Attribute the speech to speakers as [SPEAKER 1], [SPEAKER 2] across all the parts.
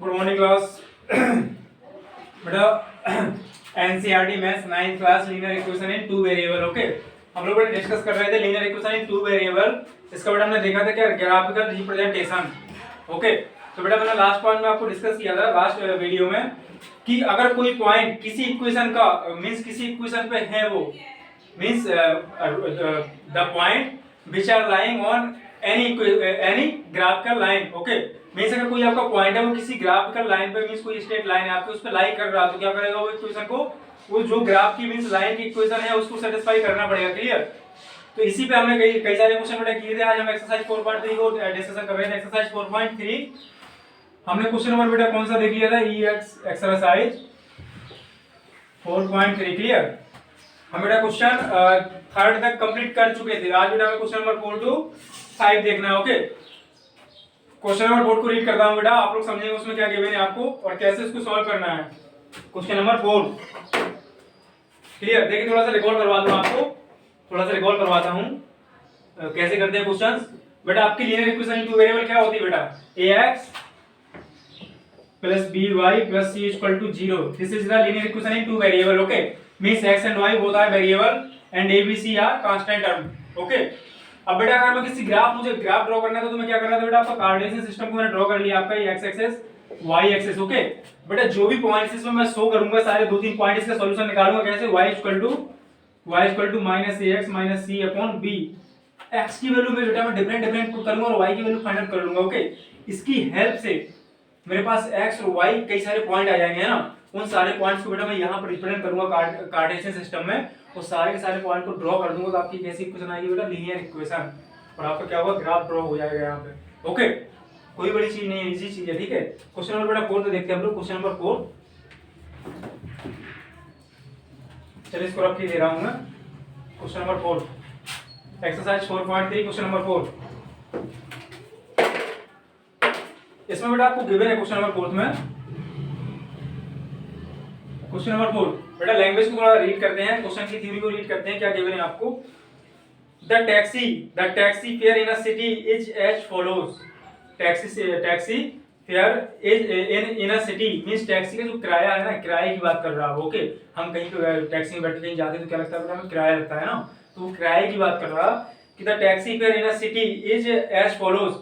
[SPEAKER 1] Good morning class. बेटा NCERT maths 9th class linear equation in two variable. Okay, हम लोग discuss कर रहे थे linear equation in two variable. इसका बेटा हमने देखा था क्या, ग्राफिकल रिप्रेजेंटेशन। ओके, तो बेटा मैंने लास्ट पॉइंट में आपको डिस्कस किया था लास्ट वीडियो में कि अगर कोई पॉइंट किसी इक्वेशन का मींस किसी इक्वेशन पे है, वो means the point which are lying on any graphical line. Okay, means अगर कोई आपका पॉइंट है वो किसी ग्राफिकल लाइन पे मींस कोई स्ट्रेट लाइन है आपके उस पे लाई कर रहा है, तो क्या करेगा वो इक्वेशन को, वो जो ग्राफ की मींस लाइन की इक्वेशन है उसको सेटिस्फाई करना पड़ेगा। क्लियर? तो इसी पे हमने कई सारे क्वेश्चन बेटा किए थे। आज हम एक्सरसाइज 4.3 को डिस्कशन कर रहे थे। एक्सरसाइज 4.3 हमने क्वेश्चन नंबर बेटा कौन सा देख लिया था, एक्सरसाइज 4.3। क्लियर? हम बेटा क्वेश्चन थर्ड तक कंप्लीट कर चुके थे। आज बेटा हमें क्वेश्चन नंबर 4 to 5 देखना है। ओके, क्वेश्चन नंबर 4 को रीड करता हूं बेटा, आप लोग समझेंगे उसमें क्या गिवन है आपको और कैसे इसको सॉल्व करना है। Question number 4। क्लियर? देखिए, थोड़ा सा रिकॉल करवा दूं आपको, थोड़ा सा रिकॉल करवाता हूं कैसे करते हैं क्वेश्चंस। बेटा आपकी linear equation in two variable क्या होती है बेटा, ax plus by plus c equal to 0। This is the linear equation in two variable. Okay, means x and y both are variable and a b c are constant term। Okay, अब बेटा अगर मैं किसी मुझे graph draw करना है तो मैं क्या करना था बेटा, आपका कार्टेशियन सिस्टम को मैंने ड्रॉ कर लिया, आपका x axis y axis. Okay बेटा, जो भी पॉइंट्स इसमें मैं शो करूंगा सारे 2-3 पॉइंट इसका सॉल्यूशन निकालूंगा कैसे, y -ax c upon b। x की वैल्यू में बेटा मैं डिफरेंट पुट करूंगा और y की वैल्यू फाइंड आउट कर लूंगा। ओके, इसकी हेल्प से मेरे पास x और y कई सारे पॉइंट आ जाएंगे, है ना। उन सारे पॉइंट्स को बेटा मैं यहाँ पर रिप्रेजेंट करूंगा कार्टेशियन सिस्टम में, और सारे के सारे पॉइंट को ड्रॉ कर दूंगा तो आपकी कैसी इक्वेशन आएगी बेटा, लीनियर इक्वेशन। और आपका क्या होगा, ग्राफ ड्रॉ हो जाएगा यहाँ पे। ओके, कोई बड़ी चीज नहीं है, इजी चीज है। ठीक है, क्वेश्चन नंबर बेटा 4 तो देखते हैं हम लोग। क्वेश्चन नंबर 4, चलिए इसको रख के दे रहा हूँ मैं। Question number 4, exercise 4.3 question number 4। इसमें बेटा आपको गिवन है क्वेश्चन नंबर 4 में, क्वेश्चन नंबर 4 बेटा लैंग्वेज को थोड़ा रीड करते हैं, क्वेश्चन की थ्योरी को रीड करते हैं। क्या गिवन है आपको, the taxi fare in a city is as follows. Taxi fare is in a city means taxi का जो किराया है ना, किराए की बात कर रहा है। ओके, हम कहीं पे टैक्सी में बैठ के कहीं जाते हैं तो क्या लगता है बेटा, हमें किराया लगता है ना, तो वो किराए की बात कर रहा कि the taxi fare in a city is as follows.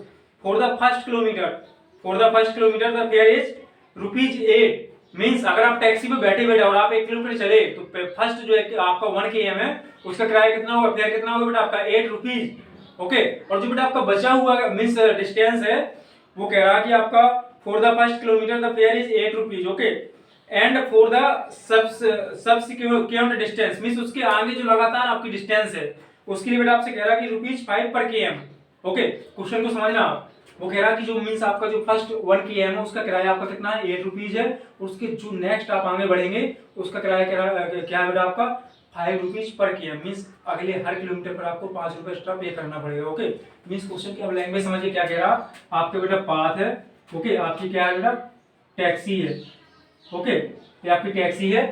[SPEAKER 1] For the first kilometre the fare is ₹8। Means अगर आप टैक्सी में बैठे और आप 1 किलोमीटर चले तो फर्स्ट जो है आपका 1 km है, उसका किराया कितना होगा, फेयर कितना होगा बेटा, आपका ₹8। ओके, और जो बेटा आपका बचा हुआ मींस डिस्टेंस है, वो कह रहा कि आपका for the first kilometre the fare is ₹8। Okay, and for the subsequent distance means उसके आगे जो लगातार आपकी डिस्टेंस है उसके लिए बेटा आपसे कह रहा कि ₹5 पर km। ओके, क्वेश्चन को समझना आप। वो कह रहा कि जो मींस आपका जो फर्स्ट 1 km है उसका किराया आपका कितना है, ₹8 है। उसके जो नेक्स्ट आप आगे बढ़ेंगे उसका किराया क्या है बेटा, आपका ₹5 पर km। मींस अगले हर किलोमीटर पर आपको ₹5 एक्स्ट्रा पे करना पड़ेगा। ओके, मींस क्वेश्चन की अब लैंग्वेज समझिए क्या कह रहा, आपके बेटा पाथ है। ओके, आपकी क्या है बेटा, टैक्सी है। ओके, ये आपकी टैक्सी है।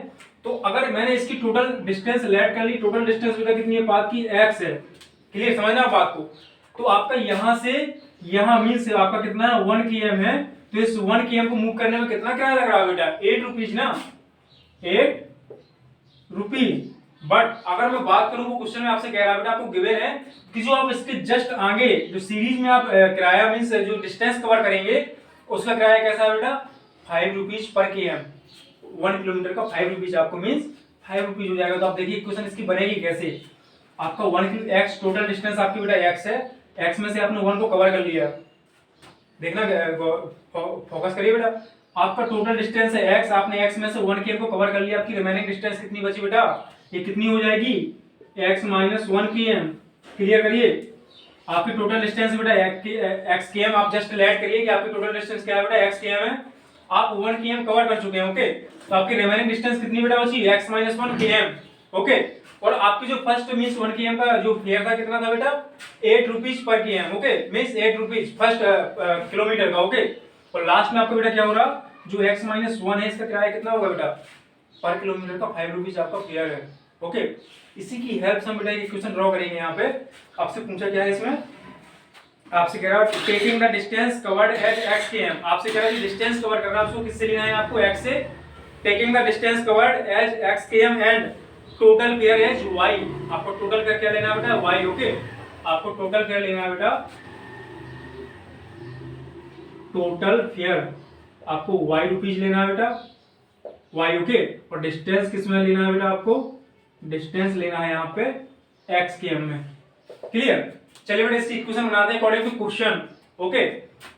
[SPEAKER 1] तो अगर मैंने इसकी टोटल डिस्टेंस लेट कर ली, टोटल डिस्टेंस बेटा कितनी है, पाथ की x है। क्लियर? समझना बात को। तो आपका यहां से यहां मींस आपका कितना है, 1 km है, तो इस 1 km को मूव करने में कितना किराया लग रहा है बेटा, ₹8 ना, ₹8। बट अगर मैं बात करूं, वो क्वेश्चन में आपसे कह रहा है बेटा, आपको गिवन है कि जो आप इसके जस्ट आगे जो सीरीज में आप किराया मींस जो डिस्टेंस कवर करेंगे उसका किराया कैसा है बेटा, ₹5 पर km। 1 किलोमीटर का ₹5 आपको मींस ₹5 हो जाएगा। तो आप देखिए क्वेश्चन इसकी बनेगी कैसे, आपका 1 किलो x टोटल डिस्टेंस आपकी बेटा x है, x में से आपने 1 को कवर कर लिया, देखना फोकस करिए बेटा, आपका टोटल डिस्टेंस है x, आपने x में से 1 km को कवर कर लिया, आपकी रिमेनिंग डिस्टेंस कितनी बची बेटा, ये कितनी हो जाएगी, x - 1 km। क्लियर करिए, आपकी टोटल डिस्टेंस बेटा x km, आप जस्ट लेट करिए कि आपकी टोटल डिस्टेंस क्या है बेटा, x km है। आप 1 km कवर कर चुके हैं। ओके, तो आपकी रिमेनिंग डिस्टेंस कितनी बेटा बची, x - 1 km। ओके, और आपकी जो फर्स्ट मींस 1 km का जो फेयर था कितना था बेटा, ₹8 पर km। Okay, means ₹8 first kilometre का। ओके, और लास्ट में आपका बेटा क्या हो रहा, जो x - 1 है इसका किराया कितना होगा बेटा, पर किलोमीटर का ₹5 आपका फेयर है। ओके, इसी की हेल्प से हम बेटा इक्वेशन ड्रॉ करेंगे। यहाँ पे आपसे पूछा क्या है इसमें, आपसे कह रहा है taking the distance covered at x K m, आपसे कह रहा है डिस्टेंस कवर करना आपको किससे लेना है, आपको x से, taking the distance covered as x K m and total fare as y, आपको टोटल फेयर क्या लेना है बेटा, y, ओके, आपको टोटल फेयर लेना है बेटा, टोटल फेयर आपको y रुपीज लेना है बेटा, y, ओके, और डिस्टेंस किस में लेना है बेटा, आपको डिस्टेंस लेना है यहाँ पे x के m में, क्लियर। चलिए बेटा इसकी इक्वेशन बनाते हैं अकॉर्डिंग टू क्वेश्चन, ओके।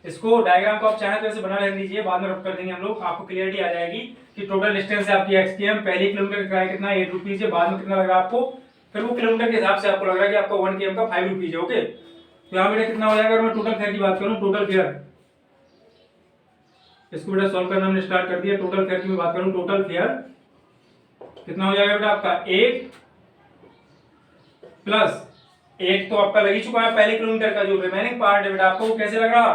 [SPEAKER 1] इसको डायग्राम को आप चाहें तो ऐसे बना ले लीजिए, बाद में रब कर देंगे हम लोग, आपको क्लियरिटी आ जाएगी कि टोटल डिस्टेंस है आपकी x के m, पहले किलोमीटर का किराया कितना है 8 रुपीज है, बाद में कितना लगा आपको, फिर वो किलोमीटर के हिसाब से आपको लग रहा है कि आपका 1 km का 5 रुपीज है, ओके। तो यहाँ बेटा कितना हो जाएगा, अगर मैं टोटल फेयर की बात करूँ, टोटल फेयर, इसको बेटा सॉल्व करना हमने स्टार्ट कर दिया, टोटल फेयर की मैं बात करूँ, टोटल फेयर कितना हो जाएगा बेटा आपका 8 प्लस 8 तो आपका लग ही चुका है पहले किलोमीटर का, जो रिमेनिंग पार्ट है बेटा आपको वो कैसे लग रहा,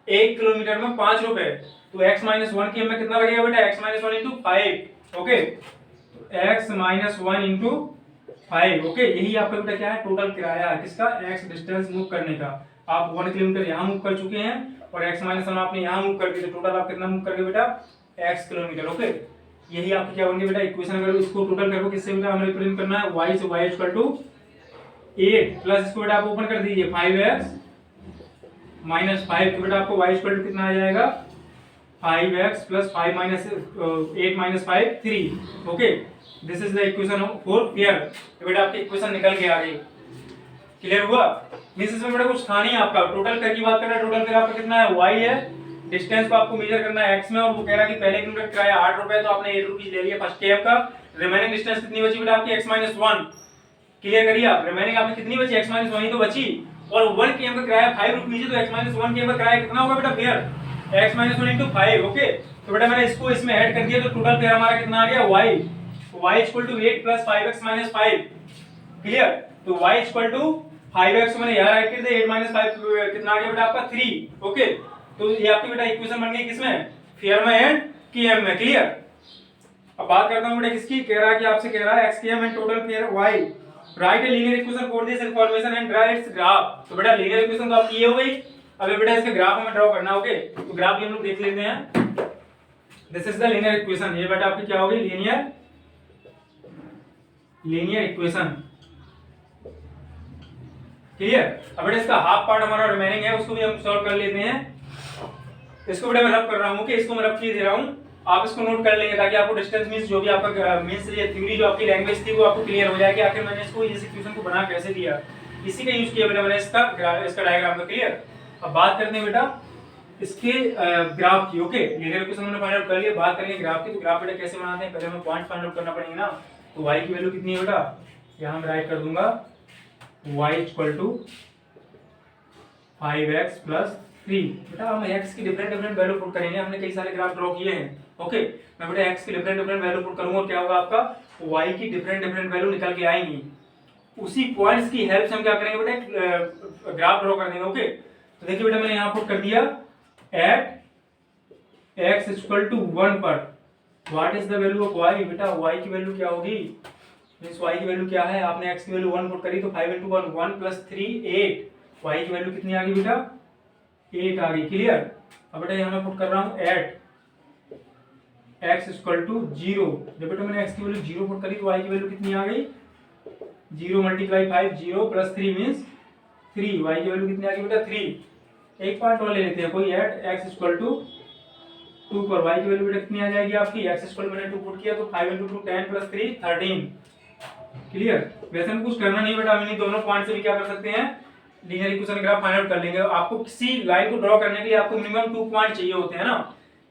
[SPEAKER 1] 1 किलोमीटर में 5 रुपए, तो x माइनस 1 के में कितना लगेगा बेटा, x माइनस 1 इंटू 5, ओके, तो x माइनस 1 इंटू 5, ओके, यही आपका बेटा क्या है, टोटल किराया है किसका, x डिस्टेंस मूव करने का, आप 1 किलोमीटर यहाँ मूव कर चुके हैं और x माइनस 1 आपने यहाँ मूव कर दिया, तो टोटल आप कितना मूव कर गए बेटा, x किलोमीटर, ओके। यही आपकी क्या होंगे बेटा इक्वेशन, अगर इसको टोटल करो किससे बेटा हमें रिप्रेजेंट करना है, y से, y इक्वल टू 8 प्लस इसको बेटा आप ओपन कर दीजिए 5x माइनस 5, तो बेटा आपको y इक्वल टू कितना आ जाएगा, 5x plus 5 minus 8 minus 5 3, okay, this is the equation for fair, तो बेटा आपकी इक्वेशन निकल के आ गई, क्लियर हुआ। मींस इसमें बेटा कुछ था नहीं आपका, टोटल फेयर की बात कर रहा है, टोटल फेयर आपका कितना है, y है, डिस्टेंस को आपको मेजर करना है x में, और वो कह रहा है कि पहले किलोमीटर किराया 8 रुपए, तो आपने 8 रुपीस ले लिया फर्स्ट केम का, रिमेनिंग डिस्टेंस कितनी बची बेटा आपकी, x माइनस 1, क्लियर करिए आप, रिमेनिंग आपने कितनी बची, x माइनस 1 ही तो बची, और 1 km का किराया 5 रुपीस है, तो x माइनस 1 km का किराया कितना होगा बेटा fair, x minus 1 into 5, okay. तो बेटा मैंने इसको इसमें ऐड कर दिया, तो टोटल फेयर हमारा कितना आ गया, y equal to 8 plus 5x minus 5, clear, तो y इक्वल टू 5x मैंने यहाँ राइट कर दिया, 8 माइनस 5 कितना आ गया बेटा आपका 3, ओके। तो ये आपकी बेटा इक्वेशन बन गई किसमें, फेयर में एंड km में, क्लियर। अब बात करता हूँ बेटा किसकी, कह रहा है कि आपसे कह रहा है x km and total fair y, right a linear equation for this information and draw it's graph, तो बेटा लीनियर इक्वेशन तो आपकी ये हो गई, अब बेटा इसका ग्राफ हमें ड्रॉ करना, ओके। तो ग्राफ हम लोग देख लेते हैं, this is the linear equation, ये बेटा आपकी क्या होगी, लीनियर इक्वेशन, क्लियर। अब बेटा इसका हाफ पार्ट हमारा रिमेनिंग है, उसको भी हम सॉल्व कर लेते हैं, इसको बेटा मैं रब कर रहा हूँ, ओके, इसको मैं रब किए दे रहा हूँ, आप इसको नोट कर लेंगे ताकि आपको डिस्टेंस मींस जो भी आपका मींस ये थ्योरी जो आपकी लैंग्वेज थी वो आपको क्लियर हो जाएगी, आखिर मैंने इसको इस इक्वेशन को बना कैसे दिया, इसी का यूज किया बेटा मैंने इसका डायग्राम का, क्लियर। अब बात करते हैं बेटा इसके ग्राफ की, ओके, लीनियर इक्वेशन हमने फाइंड आउट कर लिया, बात करेंगे ग्राफ की, तो ग्राफ बेटा कैसे बनाते हैं, पहले हमें पॉइंट फाइंड आउट करना पड़ेगा ना, तो y की वैल्यू कितनी है बेटा, यहाँ मैं राइट कर दूंगा y equal to 5x plus 3, बेटा हम x की डिफरेंट वैल्यू पुट करेंगे, हमने कई सारे ग्राफ ड्रॉ किए हैं, ओके। मैं बेटा x की डिफरेंट वैल्यू पुट करूंगा और क्या होगा आपका y की डिफरेंट वैल्यू निकल के आएंगी, उसी पॉइंट्स की हेल्प से हम क्या करेंगे बेटा ग्राफ ड्रॉ कर देंगे, ओके। तो देखिए बेटा मैंने यहाँ पुट कर दिया एट x इक्वल टू 1 पर what is the value of y, बेटा y की वैल्यू क्या होगी, मींस y की वैल्यू क्या है, आपने x की वैल्यू 1 पुट करी तो 5 into 1 1 plus 3 8, y की वैल्यू कितनी आ गई बेटा 8 आ गई, क्लियर। अब बेटा यहाँ मैं पुट कर रहा हूँ एट x इक्वल टू 0, जब बेटा मैंने x की वैल्यू 0 पुट करी तो y की वैल्यू कितनी आ गई 0 मल्टीप्लाई 5 0 प्लस 3 मींस 3, y की वैल्यू कितनी आ गई बेटा 3। एक पार्ट और ले लेते हैं कोई एट x इक्वल टू 2 पर y की वैल्यू बेटा कितनी आ जाएगी आपकी, x इक्वल मैंने 2 पुट किया तो 5 into 2 10 plus 3 13, क्लियर। वैसे हम कुछ करना नहीं बेटा, हम इन दोनों पॉइंट से भी क्या कर सकते हैं, linear equation graph find out कर लेंगे। आपको किसी लाइन को ड्रॉ करने के लिए आपको मिनिमम 2 पॉइंट चाहिए होते हैं ना,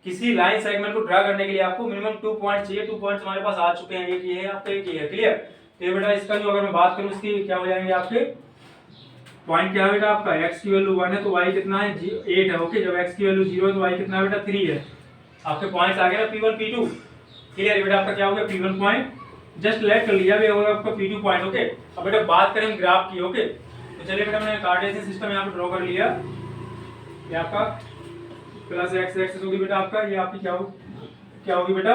[SPEAKER 1] किसी लाइन सेगमेंट को ड्रा करने के लिए आपको मिनिमम 2 पॉइंट चाहिए, 2 पॉइंट्स हमारे पास आ चुके हैं, एक ये है आपका, एक ये है, क्लियर। तो ये बेटा इसका जो अगर मैं बात करूं इसकी क्या हो जाएंगे आपके पॉइंट, क्या है बेटा आपका x की वैल्यू 1 है तो y कितना है 8 है, ओके। जब x की वैल्यू 0 है तो y कितना है बेटा 3 है, आपके पॉइंट्स आ गए ना P1 P2, क्लियर। बेटा आपका क्या हो गया P1 पॉइंट जस्ट लेट कर लिया, ये होगा आपका P2 पॉइंट, ओके। अब बेटा बात करें ग्राफ की, ओके। तो चलिए बेटा मैंने कार्टेशियन सिस्टम यहाँ पे ड्रॉ कर लिया, ये आपका प्लस x एक्सिस होगी बेटा आपका, ये आपकी क्या होगी बेटा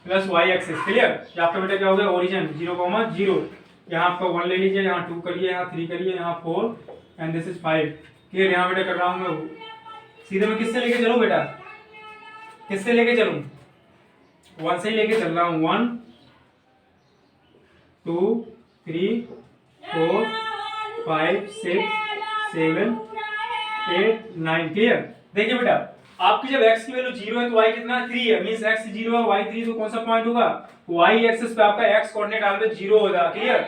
[SPEAKER 1] प्लस y एक्सिस, क्लियर। ये आपका बेटा क्या हो गया ओरिजिन 0, 0, यहाँ आपका 1 ले लीजिए, यहाँ 2 करिए, यहाँ 3 करिए, यहाँ 4 एंड दिस इज 5। क्लियर? यहाँ बेटा कर रहा हूँ मैं सीधे, मैं किससे लेके चलूँ बेटा, किससे लेके चलूँ, 1 से ही लेके चल रहा हूँ। 1 2 3 4 5 6 7 8 9। क्लियर? देखिए बेटा, आपकी जब x की वैल्यू 0 है तो y कितना 3 है, मींस x 0 है y 3, तो कौन सा पॉइंट होगा, y एक्सिस पे आपका x कोऑर्डिनेट ऑलवेज 0 होगा। क्लियर?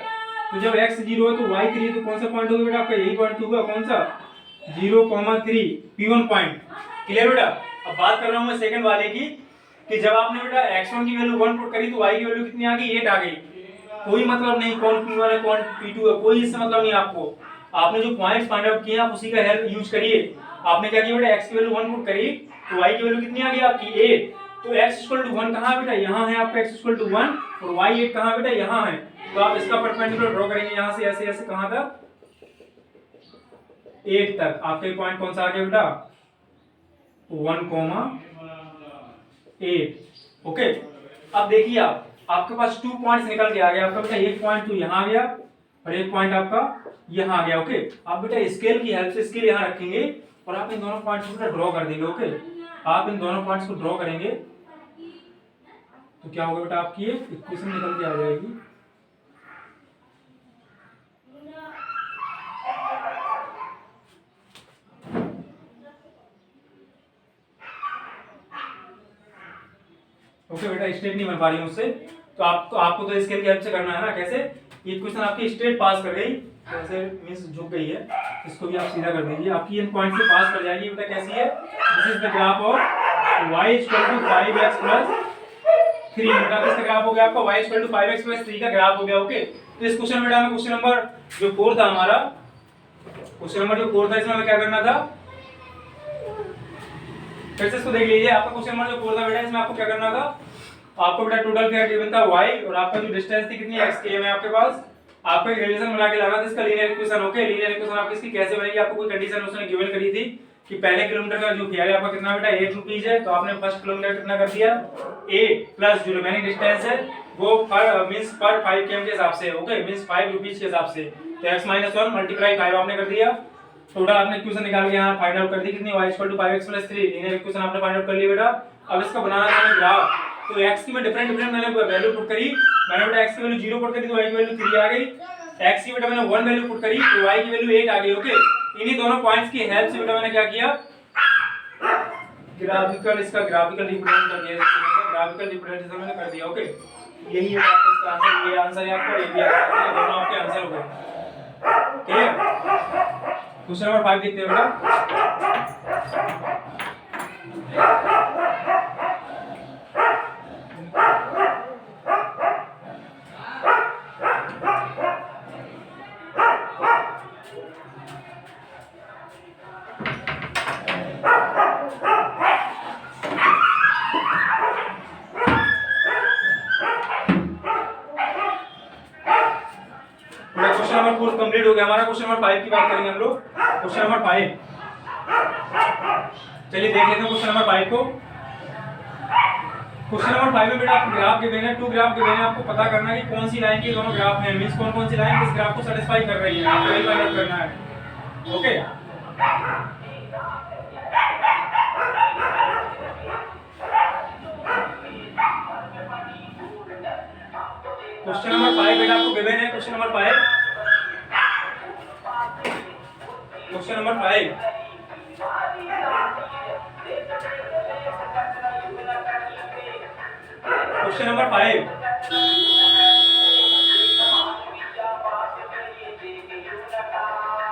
[SPEAKER 1] तो जब x 0 है तो y 3, तो कौन सा पॉइंट होगा बेटा आपका, यही पॉइंट होगा, कौन सा 0,3 p1 पॉइंट। क्लियर बेटा? अब बात कर रहा हूं मैं सेकंड वाले की, कि जब आपने बेटा x1 की वैल्यू 1 पुट करी तो y की वैल्यू कितनी आ गई, 8 आ गई। कोई मतलब नहीं कौन p1 है कौन p2 है, कोई इससे मतलब नहीं आपको। आपने जो पॉइंट्स फाइंड आउट किए आप उसी का हेल्प यूज करिए। आपने क्या किया बेटा, x की वैल्यू 1 पुट करी तो y की वैल्यू कितनी आ गई आपकी 8। तो x 1 कहां है बेटा, यहां है आपका x 1 और y 8 कहां बेटा, यहां है। तो आप इसका परपेंडिकुलर ड्रॉ करेंगे यहां से ऐसे ऐसे कहां तक, 8 तक। आपके पॉइंट कौन सा आ गया बेटा, 1,8। ओके, अब देखिए आप, आपके पास 2 पॉइंट्स निकल के आ गया आपका बेटा, एक पॉइंट तो यहां आ गया और एक पॉइंट आपका यहां आ गया। ओके, आप बेटा स्केल की हेल्प से स्केल यहां रखेंगे और आप इन दोनों पॉइंट्स को ड्रॉ कर देंगे। ओके, आप इन दोनों पॉइंट्स को ड्रॉ करेंगे तो क्या होगा बेटा, आपकी ये इक्वेशन निकल के आ जाएगी। ओके बेटा, स्ट्रेट नहीं बन पा रही हूँ उससे, तो आपको तो स्केल की हेल्प से करना है ना। कैसे, ये क्वेश्चन आपकी स्ट्रेट पास कर गई, जैसे मींस झुक गई है, इसको भी आप सीधा कर दीजिए, आपकी इन पॉइंट से पास कर जाएगी। बेटा कैसी है, this is the graph of y 5x 3। बेटा किसका ग्राफ हो गया आपका, y 5x 3 का ग्राफ हो गया। ओके, तो इस क्वेश्चन बेटा में क्वेश्चन नंबर जो 4 था हमारा, क्वेश्चन नंबर जो 4 था, इसमें हमें क्या करना था, फिर से इसको देख लीजिए। आपका क्वेश्चन नंबर जो 4 था बेटा, इसमें आपको क्या करना था, आपको बेटा टोटल फेयर गिवन था y और आपका जो डिस्टेंस थी कितनी x के में आपके पास, आपको एक रिलेशन बना के लाना था इसका linear equation. Okay, linear equation आपकी इसकी कैसे बनेगी, आपको कोई कंडीशन उसने गिवन करी थी कि पहले किलोमीटर का जो फेयर है आपका कितना बेटा 8 रुपीस है, तो आपने फर्स्ट किलोमीटर कितना कर दिया 8 प्लस जो रिमेनिंग डिस्टेंस है वो पर मींस पर 5 km के हिसाब से। ओके, मींस 5 रुपीस के हिसाब से, तो x - 1 मल्टीप्लाई 5 आपने कर दिया। टोटल आपने इक्वेशन निकाल के यहाँ फाइंड आउट कर दी कितनी, y 5x 3। लीनियर इक्वेशन आपने फाइंड आउट कर लिया बेटा। अब इसका बनाना है ग्राफ, तो x की मैं डिफरेंट मैंने वैल्यू पुट करी, मैंने बेटा x की वैल्यू 0 पुट करी तो y की वैल्यू 3 आ गई, x की बेटा मैंने 1 वैल्यू पुट करी तो y की वैल्यू 8 आ गई। ओके, इन्हीं दोनों पॉइंट्स की हेल्प से बेटा मैंने क्या किया, ग्राफिकल इसका ग्राफिकल रिप्रेजेंट कर दिया, ग्राफिकल रिप्रेजेंटेशन मैंने कर दिया। ओके, यही है आपका इसका आंसर, ये आंसर है आपका, ये भी आंसर है, दोनों आपके आंसर हो गए। क्लियर? क्वेश्चन नंबर 5 देखते हैं बेटा। क्वेश्चन नंबर 4 कंप्लीट हो गया हमारा। क्वेश्चन नंबर 5 की बात करेंगे हम लोग। क्वेश्चन नंबर 5, चलिए देख लेते हैं क्वेश्चन नंबर 5 को। क्वेश्चन नंबर 5 में बेटा आपको ग्राफ गिवन है, 2 ग्राफ गिवन है, आपको पता करना है कि कौन सी लाइन के दोनों ग्राफ हैं, मींस कौन कौन सी लाइन किस ग्राफ को सैटिस्फाई कर रही है, आपको यही फाइंड आउट करना है। ओके, क्वेश्चन नंबर 5 बेटा आपको गिवन है। Question number 5, question number 5, question number 5,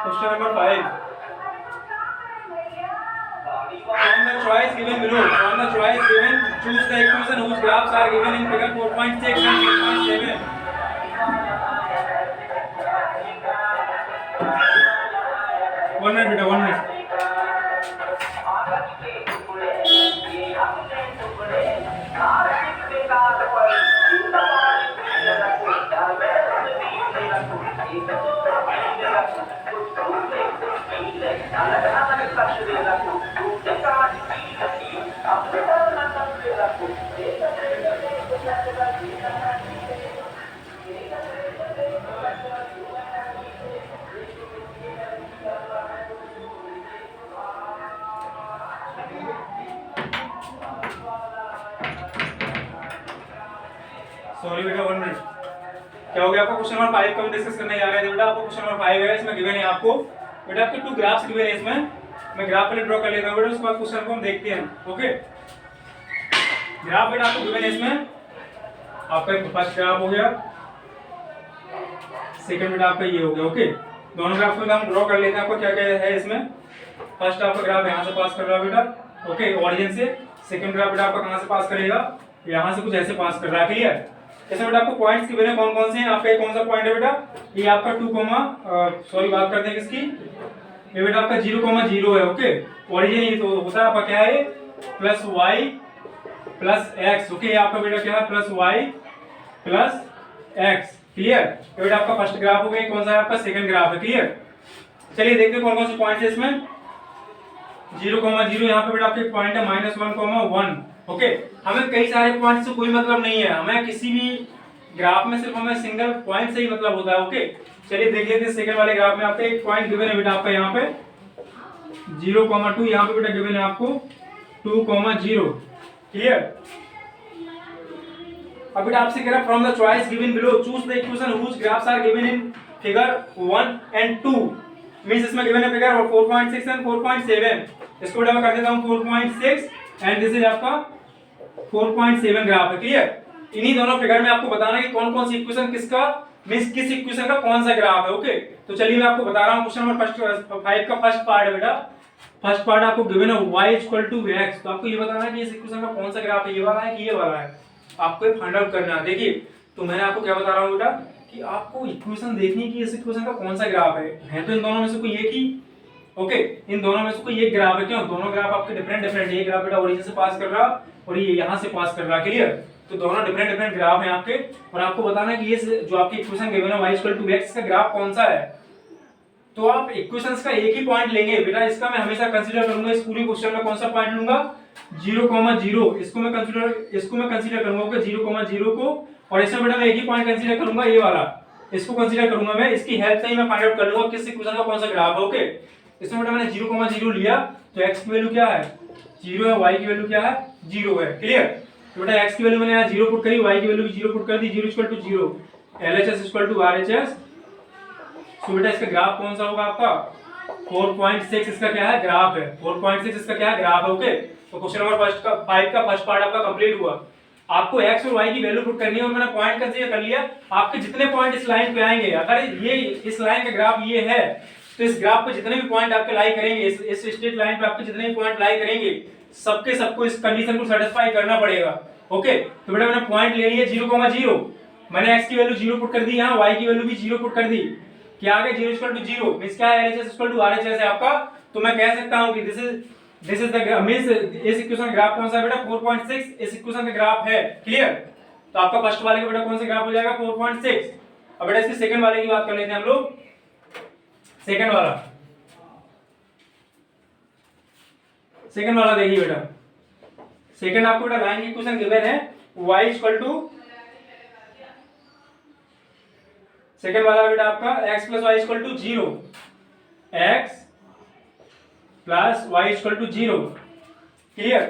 [SPEAKER 1] question number 5, from the choice given below, from the choice given, choose the equation whose graphs are given in figure 4.6 and 4.7. 1 minute बेटा, 1 minute। Sorry बेटा 1 minute. क्या हो गया आपका question number 5 का हम discuss करने जा रहे थे बेटा। आपको क्वेश्चन नंबर 5 है, इसमें गिवन है आपको बेटा आपके 2 ग्राफ्स गिवन है। इसमें मैं ग्राफ पहले ड्रॉ कर लेता हूं बेटा, उसके बाद क्वेश्चन को हम देखते हैं। ओके, ग्राफ बेटा आपको गिवन है। इसमें आपका फर्स्ट ग्राफ हो गया, सेकंड बेटा आपका ये हो गया। ओके, दोनों ग्राफ को हम ड्रॉ कर लेते हैं। आपको क्या क्या है इसमें। फर्स्ट आपका ग्राफ यहाँ से पास कर रहा है बेटा, ओके, ओरिजिन से। सेकंड ग्राफ बेटा आपका कहाँ से पास करेगा, यहाँ से कुछ ऐसे पास कर रहा है। क्लियर। जैसे बेटा आपको पॉइंट्स गिवन है कौन कौन से हैं। आपका ये कौन सा पॉइंट है बेटा, ये आपका 2, सॉरी बात करते हैं किसकी, ये बेटा आपका 0,0 है। ओके, ओरिजिन ये तो होता है आपका क्या है, plus y plus x. Okay, आपका बेटा क्या है, plus y plus x. Clear. ये बेटा आपका फर्स्ट ग्राफ हो गया। कौन सा है आपका, सेकंड ग्राफ है। क्लियर। चलिए देखते हैं कौन कौन से पॉइंट्स है इसमें। 0,0 यहाँ पे बेटा आपके पॉइंट है -1,1। ओके, हमें कई सारे पॉइंट से कोई मतलब नहीं है, हमें किसी भी ग्राफ में सिर्फ हमें सिंगल पॉइंट से ही मतलब होता है। ओके, चलिए देख लेते हैं सेकंड वाले ग्राफ में। आपका एक पॉइंट गिवन है बेटा आपका यहाँ पे 0,2, यहाँ पे बेटा गिवन है आपको 2,0। क्लियर। अब बेटा आपसे कह रहा है from the choice given below choose the equation which graphs are given in figure 1 and 2। मींस इसमें गिवन है फिगर 4.6 एंड 4.7। इसको बेटा मैं कर देता हूं 4.6 एंड दिस इज आपका 4.7 ग्राफ है। क्लियर। इन्हीं दोनों फिगर में आपको बताना है कि कौन कौन सी इक्वेशन किसका, मींस किस इक्वेशन का कौन सा ग्राफ है। ओके, तो चलिए मैं आपको बता रहा हूं। क्वेश्चन नंबर 5 का फर्स्ट पार्ट है बेटा। फर्स्ट पार्ट आपको गिवन है y = x। तो आपको ये बताना है कि इस इक्वेशन का कौन सा ग्राफ है, ये वाला है कि ये वाला है। आपको ये फाइंड आउट करना है। देखिए, तो मैंने आपको क्या बता रहा हूँ बेटा कि आपको इक्वेशन देखनी है कि इस इक्वेशन का कौन सा ग्राफ है तो इन दोनों में से कोई एक ही। ओके, इन दोनों में से कोई एक ग्राफ है। क्यों, दोनों ग्राफ आपके डिफरेंट डिफरेंट है। ये ग्राफ बेटा ओरिजिन से पास कर रहा और ये यहाँ से पास कर रहा। क्लियर। तो दोनों डिफरेंट डिफरेंट ग्राफ हैं आपके, और आपको बताना है कि ये जो आपकी इक्वेशन गिवन है y = x का ग्राफ कौन सा है। तो आप इक्वेशंस का एक ही पॉइंट लेंगे बेटा। इसका मैं हमेशा कंसीडर करूंगा, इस पूरी क्वेश्चन में कौन सा पॉइंट लूंगा, 0,0। इसको मैं कंसीडर करूंगा ओके, 0,0 को। और इसमें बेटा मैं एक ही पॉइंट कंसीडर करूंगा, ये वाला, इसको कंसीडर करूंगा मैं। इसकी हेल्प से ही मैं फाइंड आउट कर लूंगा किस इक्वेशन का कौन सा ग्राफ है। ओके, इसमें बेटा मैंने 0,0 लिया, तो x की वैल्यू क्या है, 0 है, y की वैल्यू क्या है, 0 है। क्लियर। तो बेटा x की वैल्यू मैंने यहाँ 0 पुट करी, y की वैल्यू भी 0 पुट कर दी। 0 = 0, LHS = RHS। तो बेटा इसका ग्राफ कौन सा होगा आपका, 4.6 इसका क्या है, ग्राफ है। 4.6 इसका क्या है, ग्राफ है। ओके, तो क्वेश्चन नंबर 5 का फर्स्ट पार्ट आपका कंप्लीट हुआ। आपको x और y की वैल्यू पुट करनी है, और मैंने पॉइंट कंसीडर कर लिया। आपके जितने पॉइंट इस लाइन पे आएंगे, अगर ये इस लाइन का ग्राफ ये है, तो इस ग्राफ पे जितने भी पॉइंट आपके लाई करेंगे, इस स्ट्रेट लाइन पे आपके जितने भी पॉइंट लाई करेंगे, सबके सबको इस कंडीशन को सेटिस्फाई करना पड़ेगा। ओके, तो बेटा मैंने पॉइंट ले लिए 0,0। मैंने x की वैल्यू 0 पुट कर दी, यहाँ y की वैल्यू भी 0 पुट कर दी। क्या आ गया, 0 = 0। मींस क्या है, LHS = RHS है आपका। तो मैं कह सकता हूं कि दिस इज द मींस इस इक्वेशन का ग्राफ कौन सा है बेटा, 4.6 इस इक्वेशन का ग्राफ है। क्लियर। तो आपका फर्स्ट वाले का बेटा कौन सा ग्राफ हो जाएगा, 4.6। अब बेटा इसके सेकंड वाले की बात कर लेते हैं हम लोग। सेकंड वाला देखिए बेटा। सेकंड आपको बेटा लाइन की इक्वेशन गिवन है y = सेकंड वाला बेटा आपका x + y = 0, x + y = 0। Clear.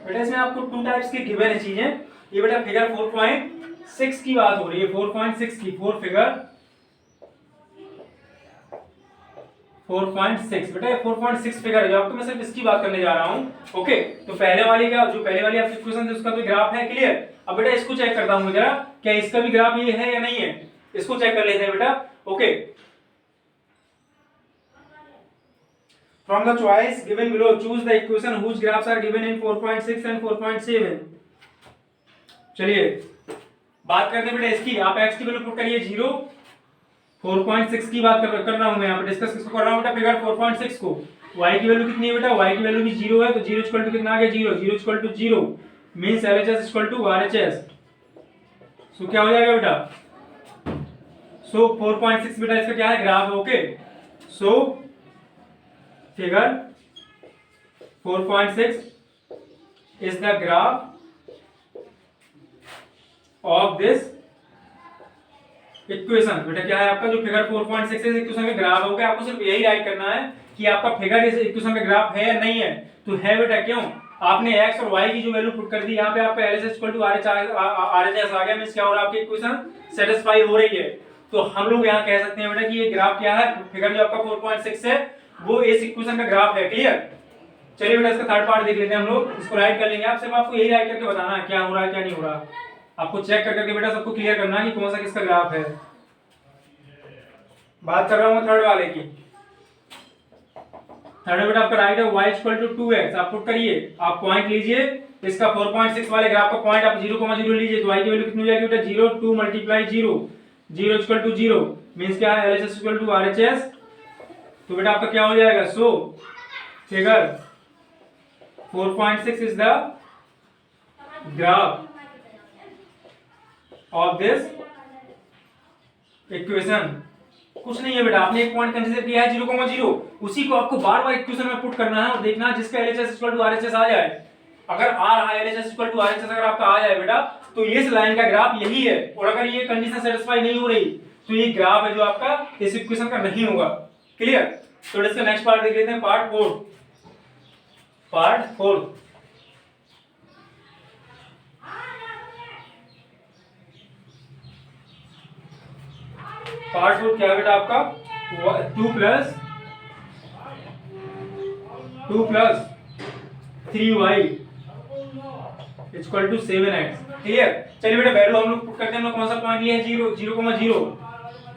[SPEAKER 1] बेटा इसमें आपको 2 टाइप्स के गिवन है चीजें। ये बेटा फिगर 4.6 की बात हो रही है, 4.6 की, फिगर 4.6 बेटा 4.6 फिगर है जो आपको मैं सिर्फ इसकी बात करने जा रहा हूं। ओके, तो पहले वाली आपकी इक्वेशन थी उसका तो ग्राफ है। क्लियर। अब बेटा इसको चेक करता हूं जरा, क्या इसका भी ग्राफ ये है या नहीं है, इसको चेक कर लेते हैं बेटा। Okay, from the choice given below choose the equation which graphs are given in 4.6 and 4.7। चलिए बात करते हैं बेटा इसकी। आप x की वैल्यू पुट करिए 0, 4.6 की बात कर रहा हूं मैं यहाँ पे, डिस्कस किसको कर रहा हूं बेटा, फिगर 4.6 को। y की वैल्यू कितनी है बेटा, y की वैल्यू भी 0 है, तो 0 = कितना आ गया, 0 = 0 मींस LHS = RHS। सो क्या हो जाएगा बेटा, सो 4.6 बेटा इसका क्या है, ग्राफ है। Okay, so figure 4.6 is the graph of this equation. बेटा क्या है आपका जो फिगर 4.6 इस इक्वेशन का ग्राफ होगा। आपको सिर्फ यही राइट करना है कि आपका फिगर इस इक्वेशन का ग्राफ है या नहीं है। तो है बेटा, क्यों, आपने x और y की जो वैल्यू पुट कर दी, यहाँ पे आपका LHS इक्वल टू RHS आ गया, मींस क्या हो रहा है, आपकी इक्वेशन सेटिस्फाई हो रही है। तो हम लोग यहाँ कह सकते हैं बेटा कि ये ग्राफ क्या है, फिगर जो आपका 4.6 है वो इस इक्वेशन का ग्राफ है। क्लियर? चलिए बेटा इसका थर्ड पार्ट देख लेते हैं हम लोग, इसको राइट कर लेंगे। आप सिर्फ आपको यही राइट करके बताना है क्या हो रहा है क्या नहीं हो रहा, आपको चेक कर करके बेटा सबको क्लियर करना है कि कौन सा किसका ग्राफ है। बात कर रहा हूँ मैं थर्ड वाले की। थर्ड बेटा आपका राइट है y इक्वल टू 2x, आप पुट करिए, आप पॉइंट लीजिए इसका 4.6 वाले ग्राफ का पॉइंट आप 0,0 लीजिए, तो y की वैल्यू कितनी हो जाएगी बेटा 0, 2 मल्टीप्लाई 0, 0 इक्वल टू 0 मींस क्या है LHS इक्वल टू RHS। तो बेटा आपका क्या हो जाएगा, सो figure 4.6 is the graph of this equation. कुछ नहीं है बेटा, आपने एक पॉइंट कंसीडर किया है 0,0, उसी को आपको बार बार इक्वेशन में पुट करना है और देखना है जिसका LHS इक्वल टू RHS आ जाए। अगर आ रहा है LHS इक्वल टू RHS अगर आपका आ जाए बेटा, तो इस लाइन का ग्राफ यही है, और अगर ये कंडीशन सेटिस्फाई नहीं हो रही तो ये ग्राफ है जो आपका इस इक्वेशन का नहीं होगा। क्लियर? तो इसका नेक्स्ट पार्ट देख लेते हैं, पार्ट 4। पार्ट 4 पार्ट 4 क्या है बेटा आपका, 2 plus 3y equal to 7x। Clear? चलिए बेटा वैल्यू हम लोग पुट करते हैं। हम लोग कौन सा पॉइंट लिया है, 0,0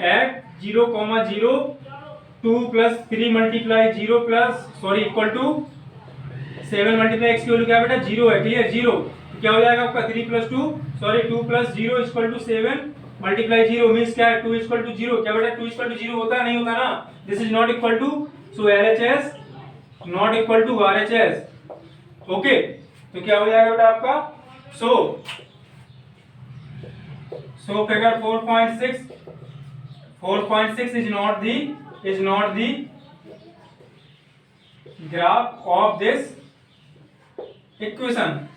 [SPEAKER 1] at 0,0 2 plus 3 multiply 0 plus sorry equal to 7 multiply x की वैल्यू क्या है बेटा 0 है। क्लियर? 0 तो क्या हो जाएगा आपका 3 plus 2 sorry 2 plus 0 equal to 7 multiply 0 means क्या है 2 इक्वल टू 0। क्या बेटा 2 इक्वल टू 0 होता है, नहीं होता ना, this is not equal to, so LHS not equal to RHS। Okay, तो क्या हो जाएगा बेटा आपका, so figure 4.6 is not the graph of this equation.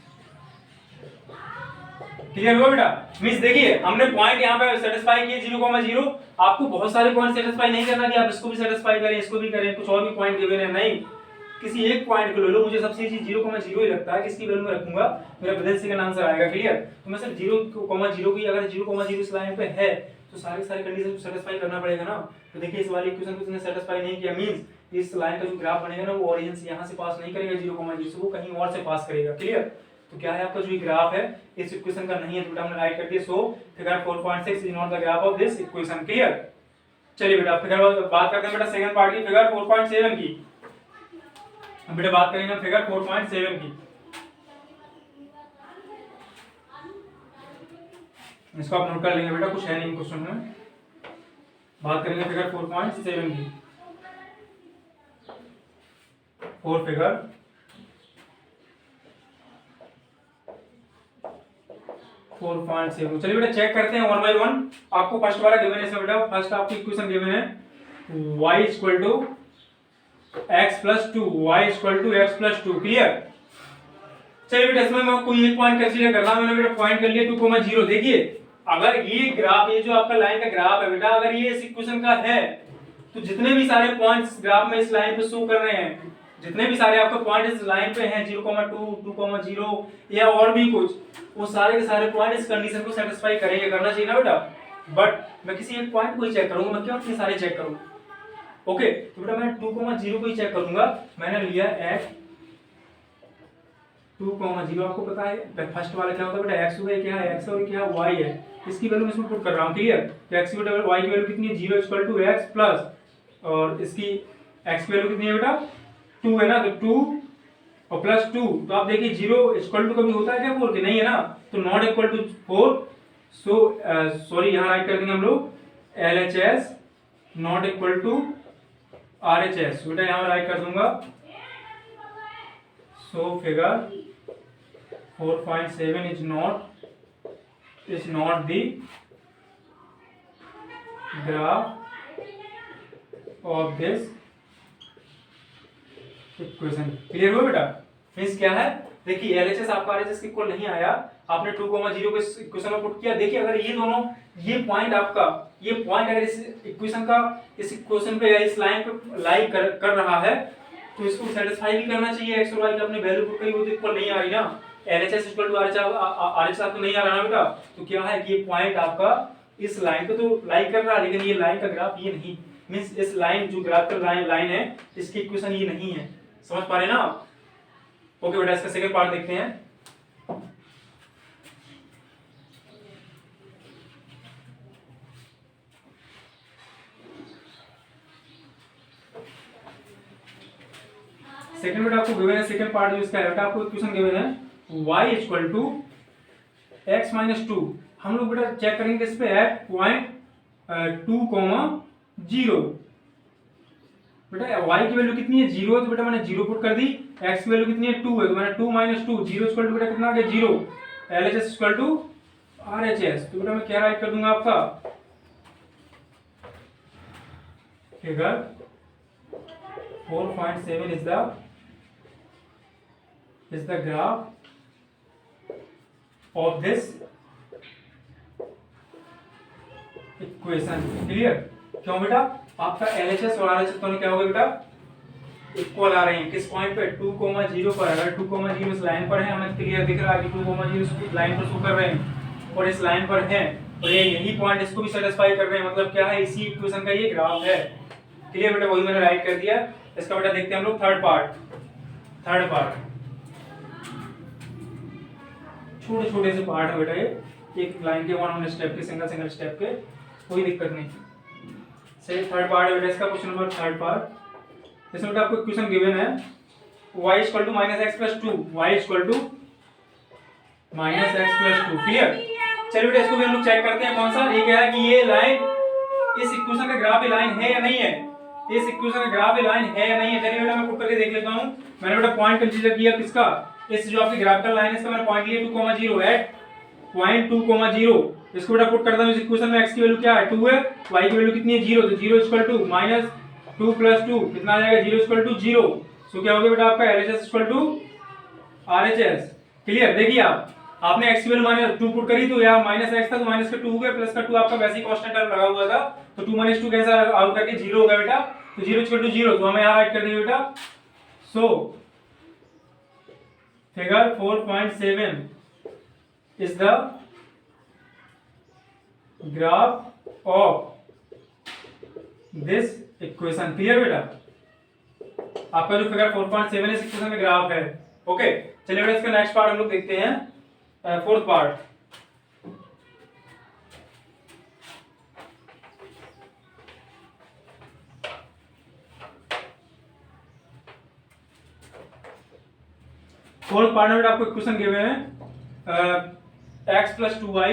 [SPEAKER 1] Clear हुआ बेटा? मींस देखिए हमने पॉइंट यहाँ पे सेटिस्फाई किए 0,0, आपको बहुत सारे पॉइंट सेटिस्फाई नहीं करना कि आप इसको भी सेटिस्फाई करें इसको भी करें, कुछ और भी पॉइंट गिवन है, नहीं, किसी एक पॉइंट को ले लो। मुझे सबसे इजी 0,0 ही लगता है, किसकी वैल्यू में रखूंगा मेरा बदल सेकंड आंसर आएगा। क्लियर? तो मैं सिर्फ 0,0 की, अगर 0,0 इस लाइन पे है तो सारे कंडीशन को सेटिस्फाई करना पड़ेगा ना। तो देखिए इस वाली इक्वेशन को इसने सेटिस्फाई नहीं किया, मींस इस लाइन का जो ग्राफ बनेगा ना वो ओरिजिन से यहाँ से पास नहीं करेगा 0,0 से, वो कहीं और से पास करेगा। क्लियर? तो क्या है आपका जो ग्राफ है इस इक्वेशन का नहीं है, तो बेटा हमने राइट कर दिया, सो figure 4.6 is not the graph of this equation. Clear? चलिए बेटा फिगर बात करते हैं बेटा सेकंड पार्ट की, फिगर 4.7 की। बेटा बात करेंगे फिगर 4.7 की, इसको आप नोट कर लेंगे बेटा, कुछ है नहीं क्वेश्चन में। बात करेंगे फिगर 4.7 की, 4 फिगर 4.7। चलिए बेटा चेक करते हैं 1 बाय 1। आपको फर्स्ट वाला गिवन है बेटा, फर्स्ट आपकी इक्वेशन गिवन है y equal to x plus 2, y equal to x plus 2। Clear? चलिए बेटा इसमें मैं कोई एक पॉइंट कंसीडर कर रहा हूं, मैंने बेटा पॉइंट कर लिया 2,0। देखिए अगर ये ग्राफ, ये जो आपका लाइन का ग्राफ है बेटा, अगर ये इस इक्वेशन का है तो जितने भी सारे पॉइंट्स ग्राफ में इस लाइन पे शो कर रहे हैं, जितने भी सारे आपके पॉइंट इस लाइन पे हैं 0,2, 2,0 या और भी कुछ, वो सारे के सारे पॉइंट इस कंडीशन को सेटिस्फाई करेंगे, करना चाहिए ना बेटा। बट मैं किसी एक पॉइंट को ही चेक करूंगा, मैं क्यों इतने सारे चेक करूं। ओके, तो बेटा मैं 2,0 को ही चेक करूंगा। मैंने लिया एट 2,0, आपको पता है फर्स्ट वाला क्या होता है बेटा, x है, क्या है x और क्या y है, इसकी वैल्यू मैं इसमें पुट कर रहा हूं। क्लियर? तो x की वैल्यू y की वैल्यू कितनी है 0 इक्वल टू x प्लस, और इसकी x की वैल्यू कितनी है बेटा 2 है ना, तो 2 और प्लस 2, तो आप देखिए 0 इक्वल टू कभी होता है क्या 4 के, नहीं है ना, तो not equal to 4, so sorry यहाँ राइट कर देंगे हम लोग LHS not equal to RHS। बेटा यहाँ राइट कर दूंगा, so figure 4.7 is not the graph of this equation. Clear हुआ बेटा? मींस क्या है, देखिए LHS आपका RHS के इक्वल नहीं आया, आपने 2,0 को इस इक्वेशन में पुट किया। देखिए अगर ये दोनों, ये पॉइंट आपका, ये पॉइंट अगर इस इक्वेशन का इस इक्वेशन पे या इस लाइन पे लाई कर रहा है तो इसको सेटिस्फाई भी करना चाहिए। एक्स और वाई का अपने वैल्यू पुट करी वो तो इक्वल नहीं आ रही ना, LHS इक्वल टू RHS आपको नहीं आ रहा ना बेटा। तो क्या है कि ये पॉइंट आपका इस लाइन को तो लाई कर रहा है, लेकिन ये लाइन का ग्राफ ये नहीं, मींस इस लाइन जो ग्राफिकल लाइन है इसकी इक्वेशन ये नहीं है। समझ पा रहे ना आप? ओके बेटा, इसका सेकंड पार्ट देखते हैं। सेकंड बेटा आपको गिवन है, सेकंड पार्ट जो इसका है बेटा आपको इक्वेशन गिवन है y equal to x minus 2। हम लोग बेटा चेक करेंगे इस पे एट पॉइंट 2,0 बेटा y की वैल्यू कितनी है 0 है, तो बेटा मैंने 0 पुट कर दी। x की वैल्यू कितनी है 2 है, तो मैंने 2 माइनस 2 0 इक्वल टू बेटा कितना आ गया 0। LHS इक्वल टू RHS, तो बेटा मैं क्या राइट कर दूंगा आपका figure 4.7 is the graph of this equation। Clear? क्यों बेटा? आपका LHS और RHS दोनों क्या हो गए बेटा इक्वल आ रहे हैं किस पॉइंट पे 2,0 पर। अगर 2,0 इस लाइन पर है, हमें क्लियर दिख रहा है कि 2,0 लाइन पर शो कर रहे हैं और इस लाइन पर है, और ये यही पॉइंट इसको भी सेटिस्फाई कर रहे हैं, मतलब क्या है इसी इक्वेशन का ये ग्राफ है। क्लियर बेटा? वही मैंने राइट कर दिया। इसका बेटा देखते हैं हम लोग थर्ड पार्ट। छोटे छोटे से पार्ट है बेटा ये, एक लाइन के वन स्टेप के, सिंगल स्टेप के, कोई दिक्कत नहीं। सही, थर्ड पार्ट है बेटा इसका, क्वेश्चन नंबर थर्ड पार्ट। इसमें बेटा आपको क्वेश्चन गिवन है y equal to minus x plus 2, y equal to minus x plus 2। Clear? चलिए बेटा इसको भी हम लोग चेक करते हैं कौन सा। ये कह रहा है कि ये लाइन इस इक्वेशन का ग्राफ ये लाइन है या नहीं है, इस इक्वेशन का ग्राफ ये लाइन है या नहीं है। चलिए बेटा मैं पुट करके देख लेता हूं। मैंने बेटा पॉइंट कंसीडर किया किसका, इस जो आपकी ग्राफिकल लाइन है इसका मैंने पॉइंट लिया 2,0 एट पॉइंट 2,0। इसको बेटा पुट करता हूं इस इक्वेशन में। x की वैल्यू क्या है 2 है, y की वैल्यू कितनी है 0, तो 0 इक्वल टू माइनस 2 प्लस 2 कितना आ जाएगा 0 इक्वल टू 0। सो क्या हो गया बेटा आपका LHS equal to RHS। Clear? देखिए आपने x की वैल्यू माइनस 2 पुट करी तो यहाँ माइनस x था तो माइनस का 2 हो गया, प्लस का 2 आपका वैसे ही कांस्टेंट टर्म लगा हुआ था, तो 2 माइनस 2 कैंसिल आउट करके 0 हो गया बेटा, तो 0 इक्वल टू 0। तो हमें यहाँ राइट कर देंगे बेटा। सो figure 4.7 is the graph of this equation। Clear बेटा? आपका जो फिगर 4.7 इस इक्वेशन में ग्राफ है। ओके, चलिए बेटा इसका नेक्स्ट पार्ट हम लोग देखते हैं, फोर्थ पार्ट। फोर्थ पार्ट में आपको इक्वेशन गिवन है x plus 2y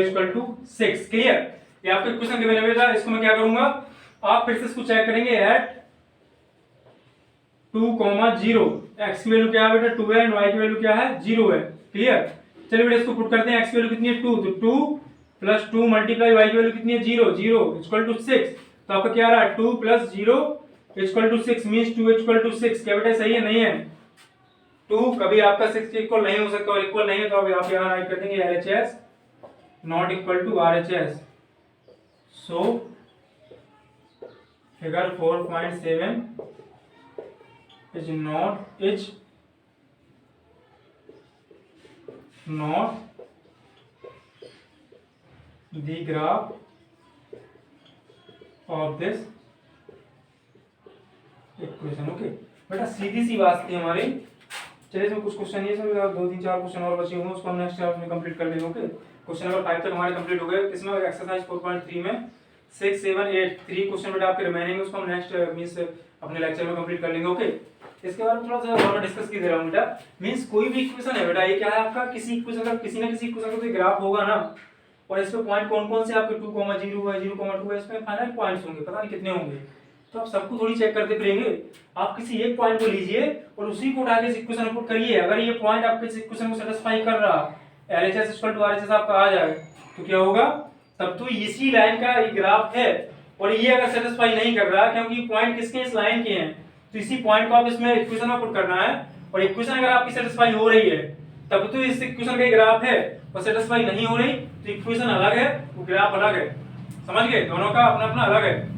[SPEAKER 1] equal to 6। Clear? ये आपको इक्वेशन गिवन है बेटा। इसको मैं क्या करूंगा, आप फिर से इसको चेक करेंगे एट 2,0। x की वैल्यू क्या है बेटा 2 है एंड y की वैल्यू क्या है 0 है। क्लियर? चलिए बेटा इसको पुट करते हैं। x की वैल्यू कितनी है 2, तो 2 प्लस 2 मल्टीप्लाई y की वैल्यू कितनी है 0 इक्वल टू 6। तो आपका क्या आ रहा है 2 plus 0 equal to 6 means 2 equal to 6। क्या बेटा सही है? नहीं है, 2 कभी आपका 6 के इक्वल नहीं हो सकता, और इक्वल नहीं है तो आप यहाँ राइट कर देंगे LHS not equal to RHS। So figure 4.7 is not the graph of this equation. Okay बेटा, सीधी सी बात थी हमारी। चलिए इसमें कुछ क्वेश्चन ये सब 2-3-4 क्वेश्चन और बचे होंगे, उसको हम नेक्स्ट क्लास में कंप्लीट कर लेंगे। ओके, क्वेश्चन नंबर 5 तक हमारे कंप्लीट हो गए। किसमें एक्सरसाइज 4.3 में 6, 7, 8 3 क्वेश्चन बेटा आपके रिमेनिंग है, उसको हम नेक्स्ट मींस अपने लेक्चर में कंप्लीट कर लेंगे। ओके, इसके बारे में थोड़ा सा और डिस्कस की दे रहा हूं बेटा। मींस कोई भी इक्वेशन है बेटा, ये क्या है आपका किसी इक्वेशन का किसी ना किसी इक्वेशन का कोई ग्राफ होगा ना, और इसमें पॉइंट कौन-कौन से आपके 2,0 है 0,2 है, इसमें फाइनाइट पॉइंट्स होंगे, पता नहीं कितने होंगे, तो आप सबको थोड़ी चेक करते फिरेंगे। आप किसी एक पॉइंट को लीजिए और उसी को उठा के इक्वेशन में पुट करिए। अगर ये पॉइंट आपके इस इक्वेशन को सैटिस्फाई कर रहा, LHS इक्वल टू RHS आपका आ जाए, तो क्या होगा, तब तो इसी लाइन का ये ग्राफ है। और ये अगर सैटिस्फाई नहीं कर रहा, क्योंकि पॉइंट किसके इस लाइन के हैं, तो इसी पॉइंट को आप इसमें इक्वेशन में पुट करना है। और इक्वेशन अगर आपकी सैटिस्फाई हो रही है तब तो इस इक्वेशन का ग्राफ है, और सैटिस्फाई नहीं हो रही तो इक्वेशन अलग है, वो ग्राफ अलग है। समझ गए? दोनों का अपना अपना अलग है।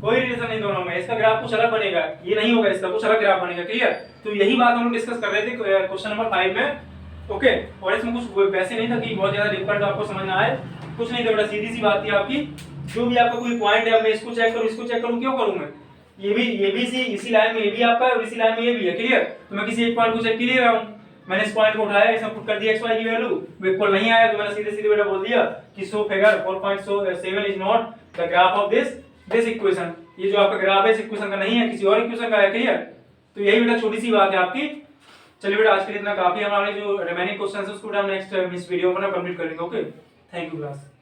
[SPEAKER 1] कोई रिलेशन नहीं दोनों में, इसका ग्राफ कुछ अलग बनेगा, ये नहीं होगा, इसका कुछ अलग ग्राफ बनेगा। क्लियर? तो यही बात हम लोग डिस्कस कर रहे थे क्वेश्चन नंबर 5 में। ओके, और इसमें कुछ वैसे नहीं था कि बहुत ज्यादा डिफिकल्ट आपको समझ में आए, कुछ नहीं था, बड़ा सीधी सी बात थी आपकी। जो भी आपका कोई पॉइंट है, मैं इसको चेक करूं, इसको चेक करूं, क्यों करूं मैं? ये भी इसी लाइन में ये भी आपका है और इसी लाइन में ये भी है। क्लियर? तो मैं किसी एक पॉइंट को चेक कर रहा हूं, मैंने इस पॉइंट को उठाया, इसमें पुट कर दिया x y की वैल्यू, वो इक्वल नहीं आया तो मैंने सीधे सीधे बेटा बोल दिया कि सो figure 4.7 is not the graph of this equation. ये जो आपका ग्राफ है इस इक्वेशन का नहीं है, किसी और इक्वेशन का है। क्लियर? तो यही बेटा छोटी सी बात है आपकी। चलिए बेटा, आज के लिए इतना काफी। हमारे जो रिमेनिंग क्वेश्चंस है उसको हम नेक्स्ट इस वीडियो में कंप्लीट करेंगे। Okay, thank you class.